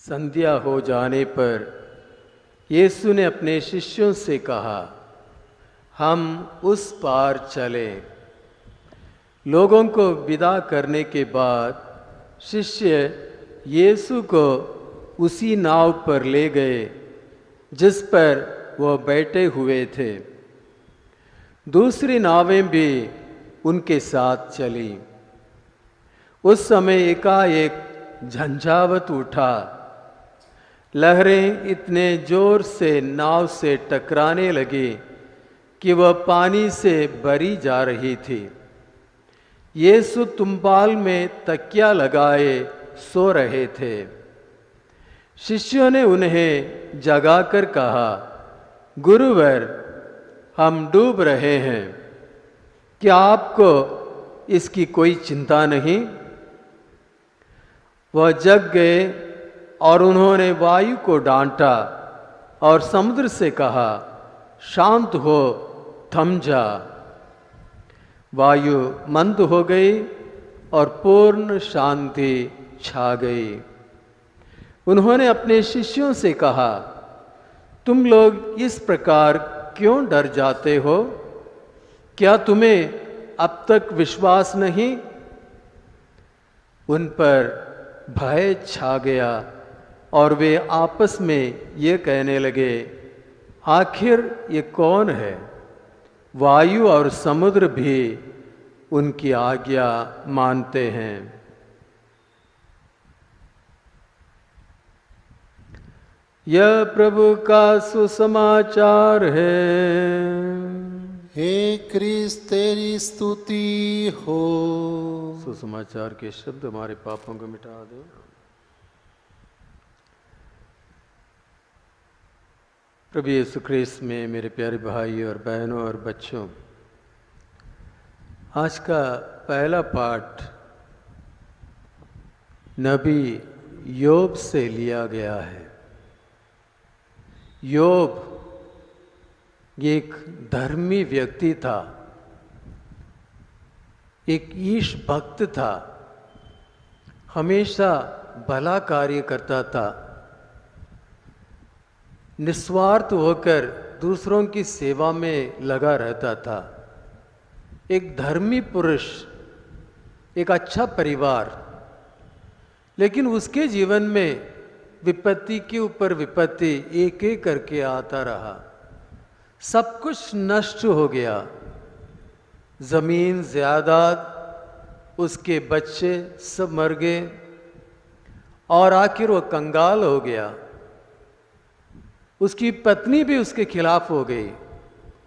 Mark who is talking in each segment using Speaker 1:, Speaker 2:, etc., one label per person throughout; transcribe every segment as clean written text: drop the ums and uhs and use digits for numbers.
Speaker 1: संध्या हो जाने पर यीशु ने अपने शिष्यों से कहा, हम उस पार चलें। लोगों को विदा करने के बाद शिष्य यीशु को उसी नाव पर ले गए जिस पर वह बैठे हुए थे। दूसरी नावें भी उनके साथ चली। उस समय एकाएक झंझावत उठा। लहरें इतने जोर से नाव से टकराने लगी कि वह पानी से भरी जा रही थी। यीशु तुंबाल में तकिया लगाए सो रहे थे। शिष्यों ने उन्हें जगाकर कहा, गुरुवर, हम डूब रहे हैं, क्या आपको इसकी कोई चिंता नहीं? वह जग गए और उन्होंने वायु को डांटा और समुद्र से कहा, शांत हो, थम जा। वायु मंद हो गई और पूर्ण शांति छा गई। उन्होंने अपने शिष्यों से कहा, तुम लोग इस प्रकार क्यों डर जाते हो? क्या तुम्हें अब तक विश्वास नहीं? उन पर भय छा गया और वे आपस में ये कहने लगे, आखिर ये कौन है? वायु और समुद्र भी उनकी आज्ञा मानते हैं। यह प्रभु का सुसमाचार है।
Speaker 2: हे क्रिस्त, तेरी स्तुति हो।
Speaker 1: सुसमाचार के शब्द हमारे पापों को मिटा दो। प्रभु यीशु ख्रीस्त में मेरे प्यारे भाई और बहनों और बच्चों, आज का पहला पाठ नबी योब से लिया गया है। योब एक धर्मी व्यक्ति था, एक ईश भक्त था, हमेशा भला कार्य करता था, निस्वार्थ होकर दूसरों की सेवा में लगा रहता था। एक धर्मी पुरुष, एक अच्छा परिवार, लेकिन उसके जीवन में विपत्ति के ऊपर विपत्ति एक एक करके आता रहा। सब कुछ नष्ट हो गया। जमीन, जायदाद, उसके बच्चे सब मर गए और आखिर वो कंगाल हो गया। उसकी पत्नी भी उसके खिलाफ हो गई,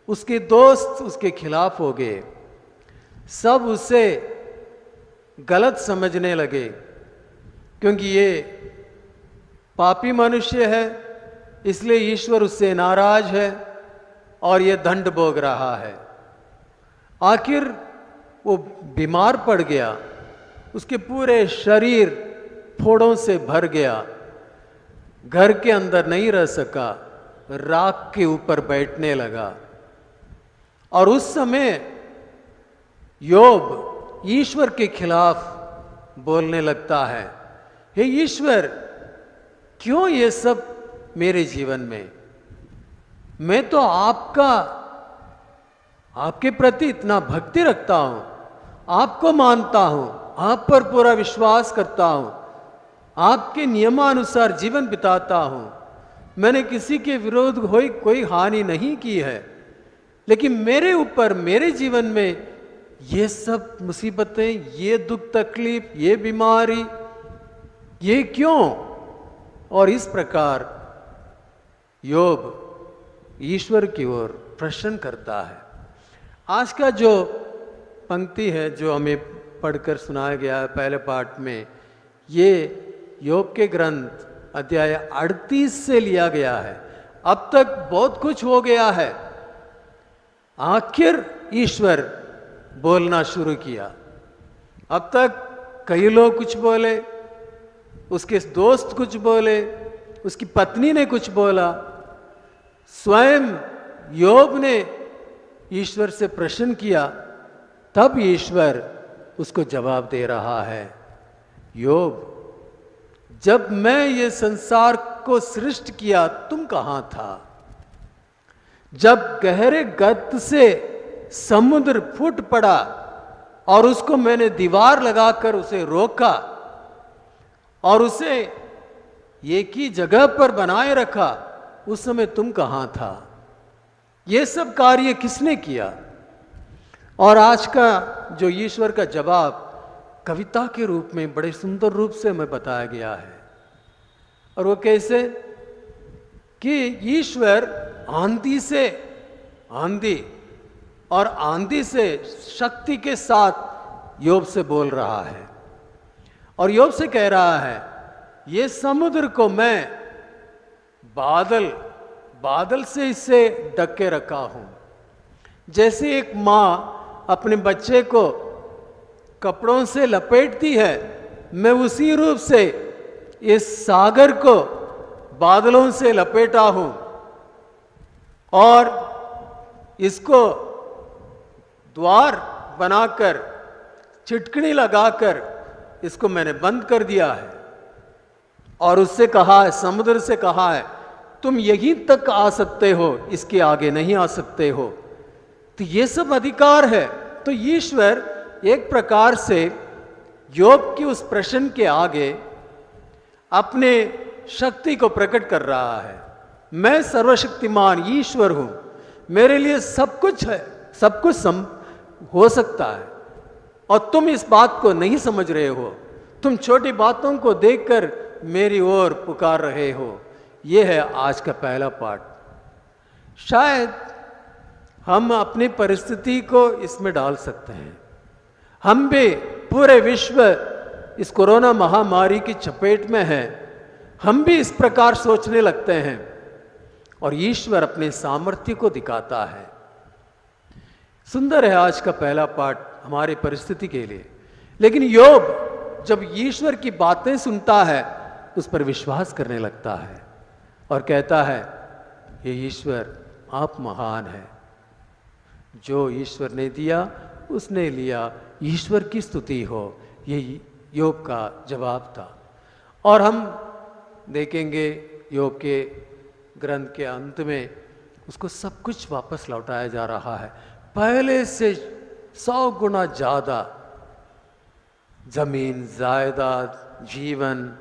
Speaker 1: उसके दोस्त उसके खिलाफ हो गए, सब उसे गलत समझने लगे क्योंकि ये पापी मनुष्य है, इसलिए ईश्वर उससे नाराज है और ये दंड भोग रहा है। आखिर वो बीमार पड़ गया, उसके पूरे शरीर फोड़ों से भर गया, घर के अंदर नहीं रह सका, राख के ऊपर बैठने लगा। और उस समय योब ईश्वर के खिलाफ बोलने लगता है, हे ईश्वर, क्यों ये सब मेरे जीवन में? मैं तो आपके प्रति इतना भक्ति रखता हूं, आपको मानता हूं, आप पर पूरा विश्वास करता हूं, आपके नियमानुसार जीवन बिताता हूं। मैंने किसी के विरोध कोई हानि नहीं की है, लेकिन मेरे ऊपर, मेरे जीवन में ये सब मुसीबतें, ये दुख तकलीफ, ये बीमारी, ये क्यों? और इस प्रकार योब ईश्वर की ओर प्रश्न करता है। आज का जो पंक्ति है जो हमें पढ़कर सुनाया गया है पहले पाठ में, ये योब के ग्रंथ अध्याय 38 से लिया गया है। अब तक बहुत कुछ हो गया है, आखिर ईश्वर बोलना शुरू किया। अब तक कई लोग कुछ बोले, उसके दोस्त कुछ बोले, उसकी पत्नी ने कुछ बोला, स्वयं योब ने ईश्वर से प्रश्न किया, तब ईश्वर उसको जवाब दे रहा है, योब, जब मैं ये संसार को सृष्टि किया तुम कहां था? जब गहरे गत से समुद्र फूट पड़ा और उसको मैंने दीवार लगाकर उसे रोका और उसे एक ही जगह पर बनाए रखा, उस समय तुम कहां था? ये सब कार्य किसने किया? और आज का जो ईश्वर का जवाब कविता के रूप में बड़े सुंदर रूप से हमें बताया गया है। और वो कैसे कि ईश्वर आंधी से आंधी और आंधी से शक्ति के साथ योग से बोल रहा है और योग से कह रहा है ये समुद्र को मैं बादल से इसे ढक के रखा हूं। जैसे एक मां अपने बच्चे को कपड़ों से लपेटती है, मैं उसी रूप से इस सागर को बादलों से लपेटा हूं और इसको द्वार बनाकर चिटकनी लगाकर इसको मैंने बंद कर दिया है। और उससे कहा है, समुद्र से कहा है, तुम यहीं तक आ सकते हो, इसके आगे नहीं आ सकते हो। तो ये सब अधिकार है। तो ईश्वर एक प्रकार से योग की उस प्रश्न के आगे अपने शक्ति को प्रकट कर रहा है। मैं सर्वशक्तिमान ईश्वर हूं, मेरे लिए सब कुछ है, सब कुछ हो सकता है और तुम इस बात को नहीं समझ रहे हो। तुम छोटी बातों को देखकर मेरी ओर पुकार रहे हो। यह है आज का पहला पाठ। शायद हम अपनी परिस्थिति को इसमें डाल सकते हैं। हम भी पूरे विश्व इस कोरोना महामारी की चपेट में है, हम भी इस प्रकार सोचने लगते हैं और ईश्वर अपने सामर्थ्य को दिखाता है। सुंदर है आज का पहला पाठ हमारी परिस्थिति के लिए। लेकिन योग जब ईश्वर की बातें सुनता है उस पर विश्वास करने लगता है और कहता है ये ईश्वर आप महान है। जो ईश्वर ने दिया उसने लिया, ईश्वर की स्तुति हो। ये योग का जवाब था। और हम देखेंगे योग के ग्रंथ के अंत में उसको सब कुछ वापस लौटाया जा रहा है। पहले से 100 गुना ज्यादा जमीन, जायदाद, जीवन,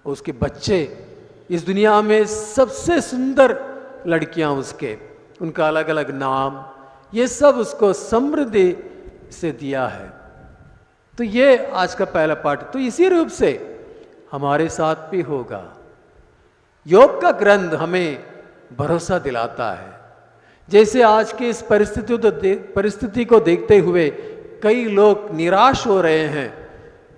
Speaker 1: उसके बच्चे, इस दुनिया में सबसे सुंदर लड़कियां उसके, उनका अलग अलग नाम, ये सब उसको समृद्धि से दिया है। तो ये आज का पहला पाठ। तो इसी रूप से हमारे साथ भी होगा। योग का ग्रंथ हमें भरोसा दिलाता है। जैसे आज की इस परिस्थिति को देखते हुए कई लोग निराश हो रहे हैं,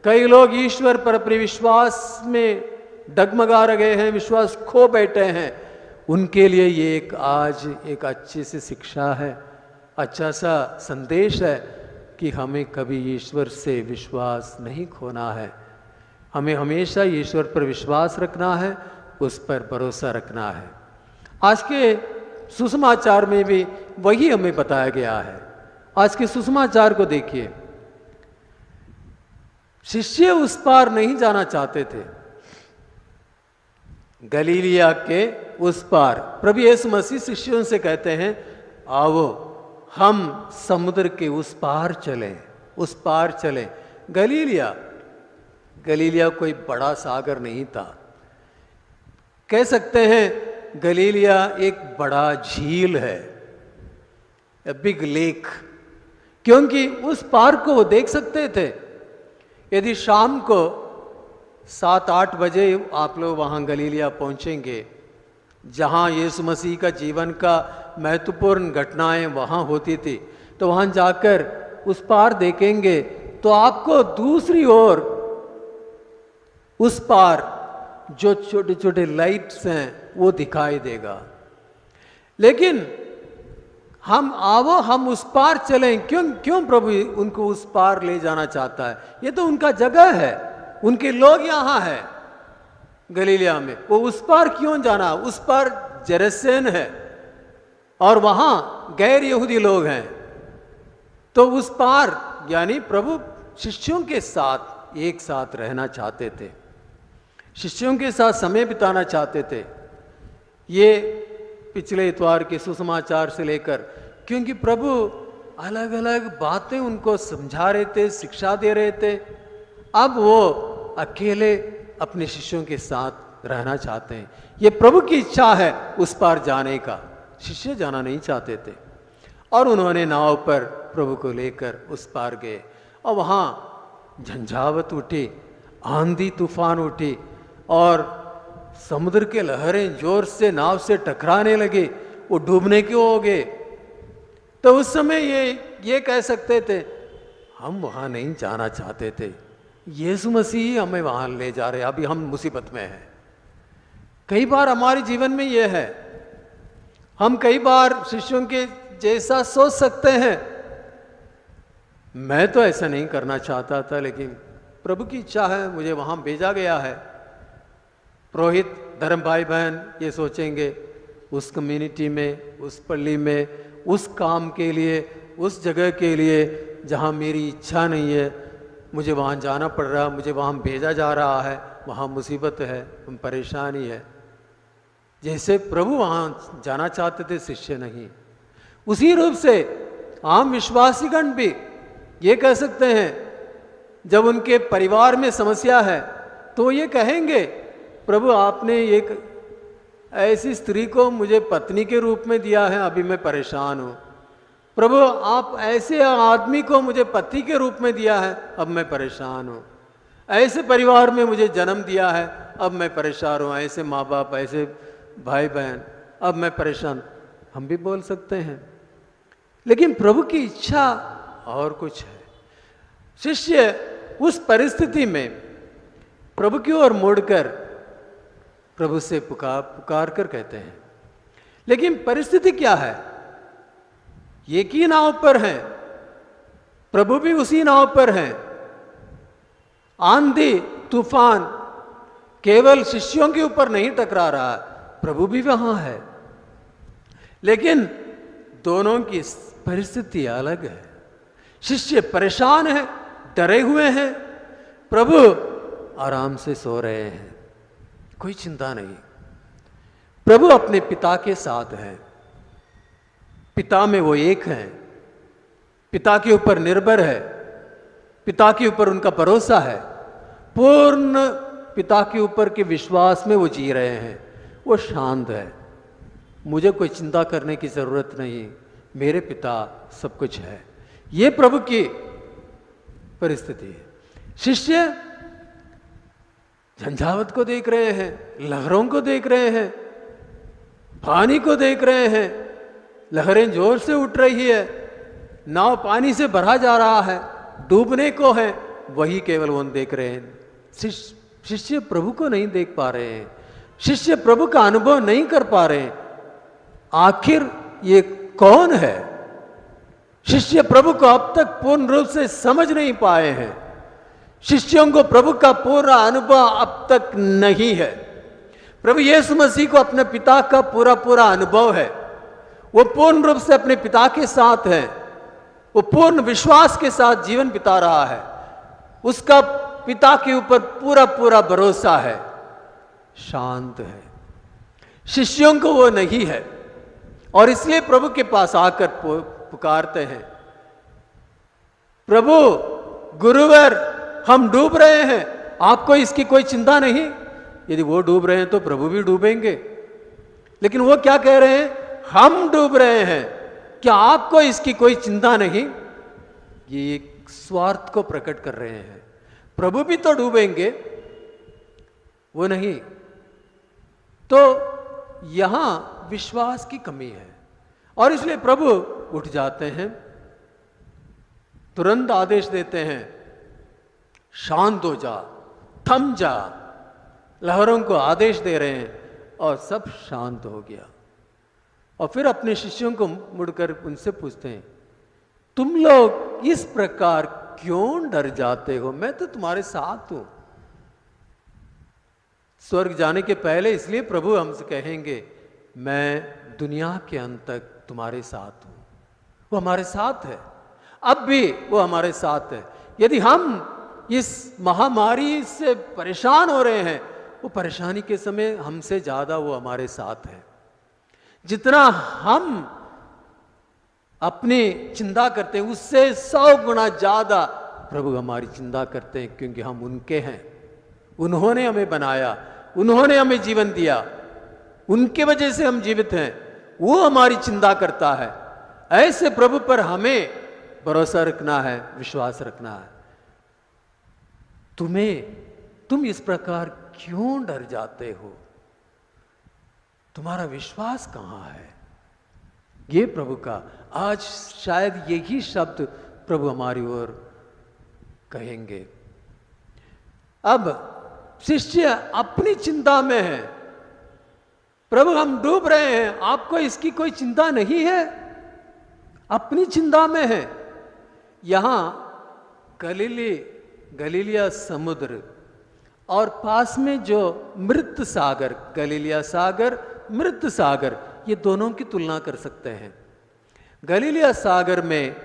Speaker 1: कई लोग ईश्वर पर अपने विश्वास में डगमगा रहे हैं, विश्वास खो बैठे हैं, उनके लिए ये आज एक अच्छी सी शिक्षा है, अच्छा सा संदेश है कि हमें कभी ईश्वर से विश्वास नहीं खोना है। हमें हमेशा ईश्वर पर विश्वास रखना है, उस पर भरोसा रखना है। आज के सुसमाचार में भी वही हमें बताया गया है। आज के सुसमाचार को देखिए। शिष्य उस पार नहीं जाना चाहते थे, गलीलिया के उस पार। प्रभु यीशु मसीह शिष्यों से कहते हैं आओ हम समुद्र के उस पार चलें, उस पार चलें। गलीलिया कोई बड़ा सागर नहीं था। कह सकते हैं गलीलिया एक बड़ा झील है, ए बिग लेक, क्योंकि उस पार को वो देख सकते थे। यदि शाम को 7-8 बजे आप लोग वहाँ गलीलिया पहुँचेंगे, जहाँ यीशु मसीह का जीवन का महत्वपूर्ण घटनाएं वहाँ होती थी, तो वहाँ जाकर उस पार देखेंगे तो आपको दूसरी ओर उस पार जो छोटे छोटे लाइट्स हैं वो दिखाई देगा। लेकिन हम उस पार चलें। क्यों प्रभु उनको उस पार ले जाना चाहता है? ये तो उनका जगह है, उनके लोग यहाँ हैं गलीलिया में, वो उस पार क्यों जाना? उस पार जेरूसलेम है और वहां गैर यहूदी लोग हैं। तो उस पार यानी प्रभु शिष्यों के साथ एक साथ रहना चाहते थे। शिष्यों के साथ समय बिताना चाहते थे। ये पिछले इतवार के सुसमाचार से लेकर, क्योंकि प्रभु अलग अलग बातें उनको समझा रहे थे, शिक्षा दे रहे थे। अब वो अकेले अपने शिष्यों के साथ रहना चाहते हैं। ये प्रभु की इच्छा है उस पार जाने का, शिष्य जाना नहीं चाहते थे। और उन्होंने नाव पर प्रभु को लेकर उस पार गए और वहाँ झंझावत उठी, आंधी तूफान उठी और समुद्र के लहरें जोर से नाव से टकराने लगे, वो डूबने क्यों हो गए। तो उस समय ये कह सकते थे, हम वहाँ नहीं जाना चाहते थे, यीशु मसीह हमें वहाँ ले जा रहे, अभी हम मुसीबत में हैं। कई बार हमारे जीवन में ये है, हम कई बार शिष्यों के जैसा सोच सकते हैं, मैं तो ऐसा नहीं करना चाहता था, लेकिन प्रभु की इच्छा है, मुझे वहाँ भेजा गया है। पुरोहित धर्म भाई बहन ये सोचेंगे, उस कम्युनिटी में, उस पल्ली में, उस काम के लिए, उस जगह के लिए जहाँ मेरी इच्छा नहीं है, मुझे वहाँ जाना पड़ रहा, मुझे वहाँ भेजा जा रहा है, वहाँ मुसीबत है, परेशानी है। जैसे प्रभु वहाँ जाना चाहते थे, शिष्य नहीं। उसी रूप से आम विश्वासीगण भी ये कह सकते हैं, जब उनके परिवार में समस्या है तो ये कहेंगे, प्रभु आपने एक ऐसी स्त्री को मुझे पत्नी के रूप में दिया है, अभी मैं परेशान हूँ। प्रभु आप ऐसे आदमी को मुझे पति के रूप में दिया है, अब मैं परेशान हूँ। ऐसे परिवार में मुझे जन्म दिया है, अब मैं परेशान हूँ। ऐसे माँ बाप, ऐसे भाई बहन, अब मैं परेशान। हम भी बोल सकते हैं, लेकिन प्रभु की इच्छा और कुछ है। शिष्य उस परिस्थिति में प्रभु की ओर मुड़कर प्रभु से पुकार कर कहते हैं, लेकिन परिस्थिति क्या है? एक ही नाव पर है, प्रभु भी उसी नाव पर है। आंधी तूफान केवल शिष्यों के ऊपर नहीं टकरा रहा, प्रभु भी वहां है, लेकिन दोनों की परिस्थिति अलग है। शिष्य परेशान है, डरे हुए हैं, प्रभु आराम से सो रहे हैं, कोई चिंता नहीं। प्रभु अपने पिता के साथ हैं, पिता में वो एक हैं, पिता के ऊपर निर्भर है, पिता के ऊपर उनका भरोसा है, पूर्ण पिता के ऊपर के विश्वास में वो जी रहे हैं। वो शांत है, मुझे कोई चिंता करने की जरूरत नहीं, मेरे पिता सब कुछ है। ये प्रभु की परिस्थिति है। शिष्य झंझावत को देख रहे हैं, लहरों को देख रहे हैं, पानी को देख रहे हैं, लहरें जोर से उठ रही है, नाव पानी से भरा जा रहा है, डूबने को है, वही केवल वो देख रहे हैं। शिष्य प्रभु को नहीं देख पा रहे हैं, शिष्य प्रभु का अनुभव नहीं कर पा रहे हैं। आखिर ये कौन है? शिष्य प्रभु को अब तक पूर्ण रूप से समझ नहीं पाए हैं। शिष्यों को प्रभु का पूरा अनुभव अब तक नहीं है। प्रभु यीशु मसीह को अपने पिता का पूरा अनुभव है। वो पूर्ण रूप से अपने पिता के साथ है, वो पूर्ण विश्वास के साथ जीवन बिता रहा है, उसका पिता के ऊपर पूरा भरोसा है, शांत है। शिष्यों को वो नहीं है और इसलिए प्रभु के पास आकर पुकारते हैं, प्रभु गुरुवर हम डूब रहे हैं, आपको इसकी कोई चिंता नहीं। यदि वो डूब रहे हैं तो प्रभु भी डूबेंगे, लेकिन वो क्या कह रहे हैं? हम डूब रहे हैं, क्या आपको इसकी कोई चिंता नहीं? ये एक स्वार्थ को प्रकट कर रहे हैं। प्रभु भी तो डूबेंगे, वो नहीं। तो यहां विश्वास की कमी है और इसलिए प्रभु उठ जाते हैं, तुरंत आदेश देते हैं, शांत हो जा, थम जा। लहरों को आदेश दे रहे हैं और सब शांत हो गया। और फिर अपने शिष्यों को मुड़कर उनसे पूछते हैं, तुम लोग इस प्रकार क्यों डर जाते हो? मैं तो तुम्हारे साथ हूं। स्वर्ग जाने के पहले इसलिए प्रभु हमसे कहेंगे, मैं दुनिया के अंत तक तुम्हारे साथ हूं। वो हमारे साथ है, अब भी वो हमारे साथ है। यदि हम इस महामारी से परेशान हो रहे हैं, वो परेशानी के समय हमसे ज्यादा वो हमारे साथ है। जितना हम अपनी चिंता करते हैं उससे 100 गुना ज्यादा प्रभु हमारी चिंता करते हैं, क्योंकि हम उनके हैं। उन्होंने हमें बनाया, उन्होंने हमें जीवन दिया, उनके वजह से हम जीवित हैं। वो हमारी चिंता करता है। ऐसे प्रभु पर हमें भरोसा रखना है, विश्वास रखना है। तुम इस प्रकार क्यों डर जाते हो? तुम्हारा विश्वास कहां है? ये प्रभु का आज शायद यही शब्द प्रभु हमारी ओर कहेंगे। अब शिष्य अपनी चिंता में है, प्रभु हम डूब रहे हैं, आपको इसकी कोई चिंता नहीं है? अपनी चिंता में है। यहां गलीलिया समुद्र और पास में जो मृत सागर, गलीलिया सागर, मृत सागर, ये दोनों की तुलना कर सकते हैं। गलीलिया सागर में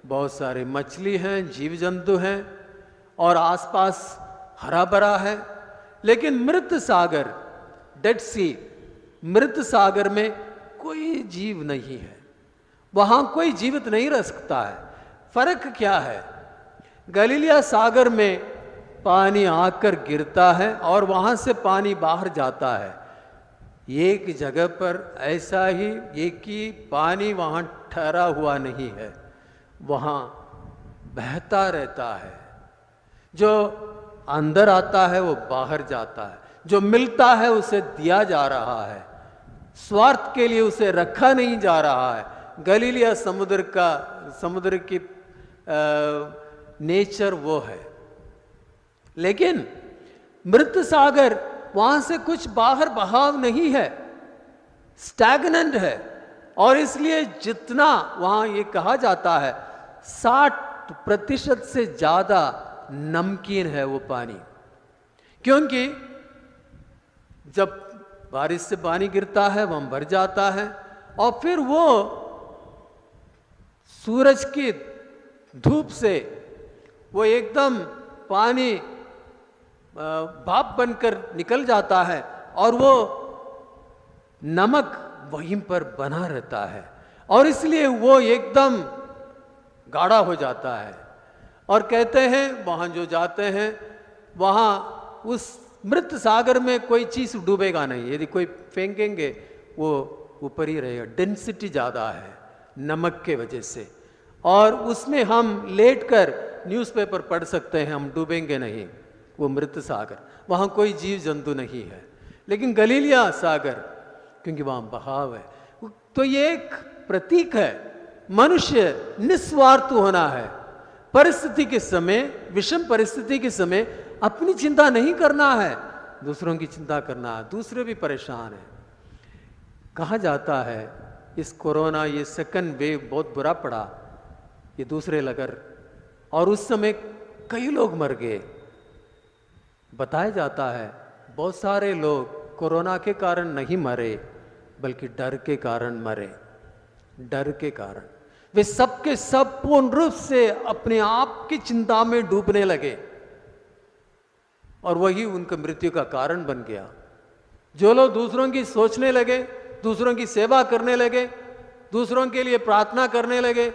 Speaker 1: बहुत सारे मछली हैं, जीव जंतु हैं और आसपास हरा भरा है। लेकिन मृत सागर, डेड सी, मृत सागर में कोई जीव नहीं है, वहां कोई जीवित नहीं रह सकता है। फर्क क्या है? गलीलिया सागर में पानी आकर गिरता है और वहां से पानी बाहर जाता है। एक जगह पर ऐसा ही एक ही पानी वहां ठहरा हुआ नहीं है, वहां बहता रहता है। जो अंदर आता है वो बाहर जाता है, जो मिलता है उसे दिया जा रहा है, स्वार्थ के लिए उसे रखा नहीं जा रहा है। गलीलिया समुद्र की नेचर वो है। लेकिन मृत सागर, वहां से कुछ बाहर बहाव नहीं है, स्टैग्नेंट है। और इसलिए जितना वहां ये कहा जाता है 60% से ज्यादा नमकीन है वो पानी, क्योंकि जब बारिश से पानी गिरता है वह भर जाता है और फिर वो सूरज की धूप से वो एकदम पानी भाप बनकर निकल जाता है और वो नमक वहीं पर बना रहता है और इसलिए वो एकदम गाढ़ा हो जाता है। और कहते हैं वहां जो जाते हैं वहां उस मृत सागर में कोई चीज डूबेगा नहीं, यदि कोई फेंकेंगे वो ऊपर ही रहेगा। डेंसिटी ज्यादा है नमक के वजह से, और उसमें हम लेटकर न्यूज़पेपर पढ़ सकते हैं, हम डूबेंगे नहीं। वो मृत सागर, वहां कोई जीव जंतु नहीं है। लेकिन गलीलिया सागर, क्योंकि वहां बहाव है, तो ये एक प्रतीक है। मनुष्य निस्वार्थ होना है। परिस्थिति के समय, विषम परिस्थिति के समय अपनी चिंता नहीं करना है, दूसरों की चिंता करना है। दूसरे भी परेशान है। कहा जाता है इस कोरोना, ये सेकंड वेव बहुत बुरा पड़ा, ये दूसरे लगर, और उस समय कई लोग मर गए। बताया जाता है बहुत सारे लोग कोरोना के कारण नहीं मरे, बल्कि डर के कारण मरे। डर के कारण वे सबके सब पूर्ण रूप से अपने आप की चिंता में डूबने लगे और वही उनका मृत्यु का कारण बन गया। जो लोग दूसरों की सोचने लगे, दूसरों की सेवा करने लगे, दूसरों के लिए प्रार्थना करने लगे,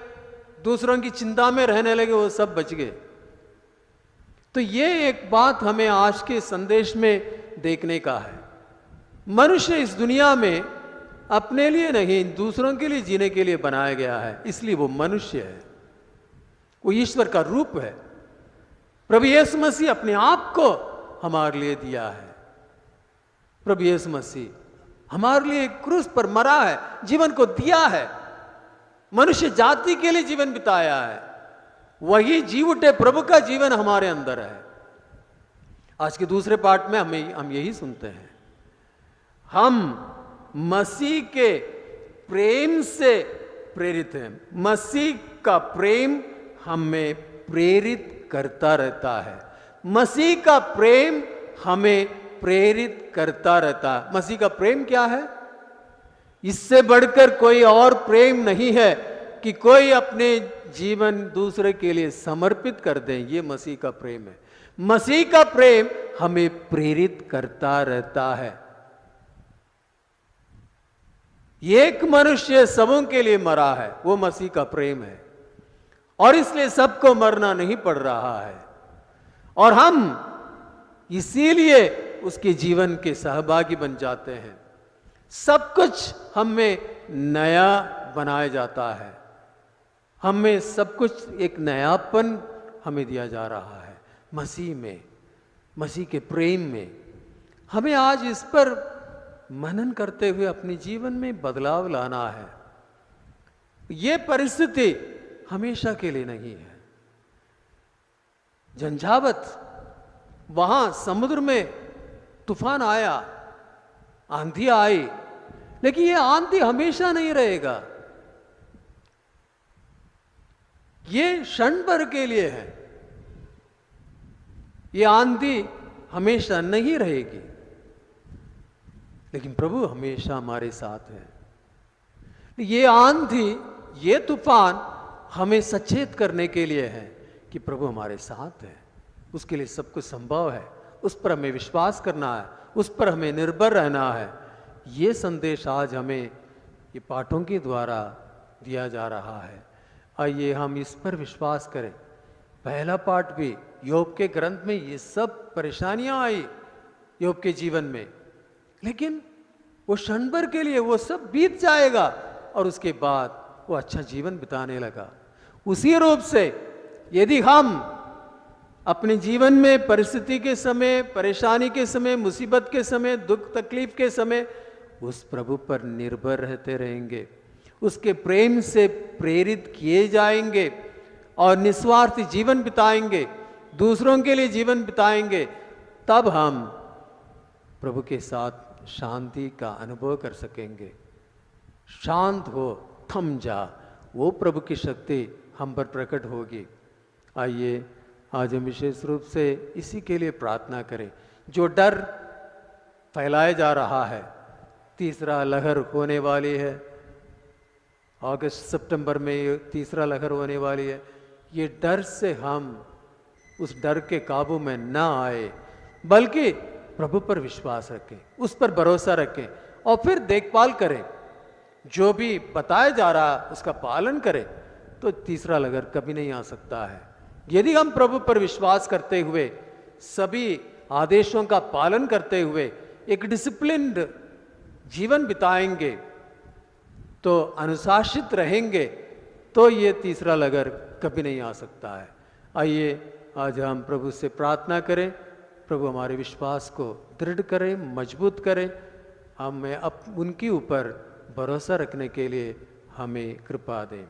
Speaker 1: दूसरों की चिंता में रहने लगे, वो सब बच गए। तो ये एक बात हमें आज के संदेश में देखने का है। मनुष्य इस दुनिया में अपने लिए नहीं, दूसरों के लिए जीने के लिए बनाया गया है, इसलिए वो मनुष्य है, वो ईश्वर का रूप है। प्रभु यीशु मसीह अपने आप को हमारे लिए दिया है। प्रभु यीशु मसीह हमारे लिए क्रूस पर मरा है, जीवन को दिया है, मनुष्य जाति के लिए जीवन बिताया है। वही जी उठे प्रभु का जीवन हमारे अंदर है। आज के दूसरे पार्ट में हम यही सुनते हैं, हम मसीह के प्रेम से प्रेरित हैं। मसीह का प्रेम हमें प्रेरित करता रहता है। मसीह का प्रेम हमें प्रेरित करता रहता है। मसीह का प्रेम क्या है? इससे बढ़कर कोई और प्रेम नहीं है कि कोई अपने जीवन दूसरे के लिए समर्पित कर दे। ये मसीह का प्रेम है। मसीह का प्रेम हमें प्रेरित करता रहता है। एक मनुष्य सबों के लिए मरा है, वो मसीह का प्रेम है, और इसलिए सबको मरना नहीं पड़ रहा है, और हम इसीलिए उसके जीवन के सहभागी बन जाते हैं। सब कुछ हमें नया बनाया जाता है, हमें सब कुछ एक नयापन हमें दिया जा रहा है मसीह में, मसीह के प्रेम में। हमें आज इस पर मनन करते हुए अपने जीवन में बदलाव लाना है। ये परिस्थिति हमेशा के लिए नहीं है। झंझावत, वहां समुद्र में तूफान आया, आंधी आई, लेकिन ये आंधी हमेशा नहीं रहेगा, ये क्षण भर के लिए है। ये आंधी हमेशा नहीं रहेगी, लेकिन प्रभु हमेशा हमारे साथ है। ये आंधी, ये तूफान हमें सचेत करने के लिए है कि प्रभु हमारे साथ है, उसके लिए सब कुछ संभव है, उस पर हमें विश्वास करना है, उस पर हमें निर्भर रहना है। ये संदेश आज हमें ये पाठों के द्वारा दिया जा रहा है। आइए हम इस पर विश्वास करें। पहला पाठ भी, योग के ग्रंथ में ये सब परेशानियां आई योग के जीवन में, लेकिन वो क्षण भर के लिए वो सब बीत जाएगा और उसके बाद वो अच्छा जीवन बिताने लगा। उसी रूप से यदि हम अपने जीवन में परिस्थिति के समय, परेशानी के समय, मुसीबत के समय, दुख तकलीफ के समय उस प्रभु पर निर्भर रहते रहेंगे, उसके प्रेम से प्रेरित किए जाएंगे और निस्वार्थ जीवन बिताएंगे, दूसरों के लिए जीवन बिताएंगे, तब हम प्रभु के साथ शांति का अनुभव कर सकेंगे। शांत हो, थम जा, वो प्रभु की शक्ति हम पर प्रकट होगी। आइए आज हम विशेष रूप से इसी के लिए प्रार्थना करें। जो डर फैलाया जा रहा है, तीसरा लहर होने वाली है, अगस्त सितंबर में ये तीसरा लहर होने वाली है, ये डर से हम उस डर के काबू में ना आए, बल्कि प्रभु पर विश्वास रखें, उस पर भरोसा रखें और फिर देखभाल करें। जो भी बताया जा रहा है उसका पालन करें, तो तीसरा लहर कभी नहीं आ सकता है। यदि हम प्रभु पर विश्वास करते हुए, सभी आदेशों का पालन करते हुए एक डिसिप्लिन्ड जीवन बिताएंगे, तो अनुशासित रहेंगे, तो ये तीसरा लहर कभी नहीं आ सकता है। आइए आज हम प्रभु से प्रार्थना करें, प्रभु हमारे विश्वास को दृढ़ करें, मजबूत करें, हमें उनके ऊपर भरोसा रखने के लिए हमें कृपा दें।